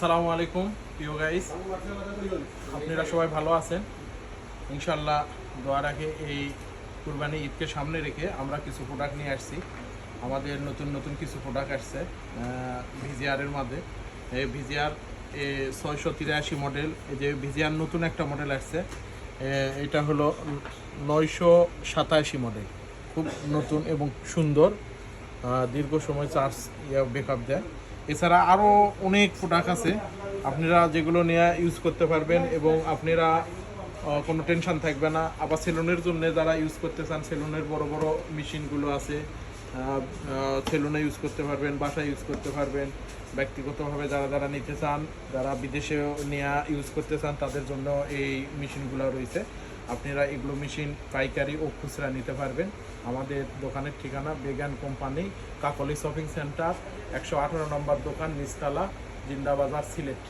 আসসালামু আলাইকুম প্রিয় গাইস, আপনারা সবাই ভালো আছেন ইনশাল্লাহ। দোয়া রাখে এই কুরবানি ঈদকে সামনে রেখে আমরা কিছু প্রোডাক্ট নিয়ে আসছি। আমাদের নতুন নতুন কিছু প্রোডাক্ট আসছে ভিজিআরের মধ্যে। এই ভিজিআর 683 মডেল, এই যে ভিজিআর নতুন একটা মডেল আসছে, এটা হলো 987 মডেল। খুব নতুন এবং সুন্দর, দীর্ঘ সময় চার্জ ব্যাকআপ দেয়। এছাড়া আরও অনেক প্রোডাক্ট আছে আপনারা যেগুলো নিয়ে ইউজ করতে পারবেন এবং আপনারা কোনো টেনশন থাকবে না। আবার সেলুনের জন্য যারা ইউজ করতে চান, সেলুনের বড় বড় মেশিনগুলো আছে, সেলুনে ইউজ করতে পারবেন, বাসায় ইউজ করতে পারবেন। ব্যক্তিগতভাবে যারা যারা নিতে চান, যারা বিদেশেও নিয়ে ইউজ করতে চান, তাদের জন্য এই মেশিনগুলো রয়েছে। আপনারা এগুলো মেশিন পাইকারি ও খুচরা নিতে পারবেন। আমাদের দোকানের ঠিকানা বেগান কোম্পানি, কাকলি শপিং সেন্টার, 118 নম্বর দোকান, নিচতলা, জিন্দাবাজার, সিলেট।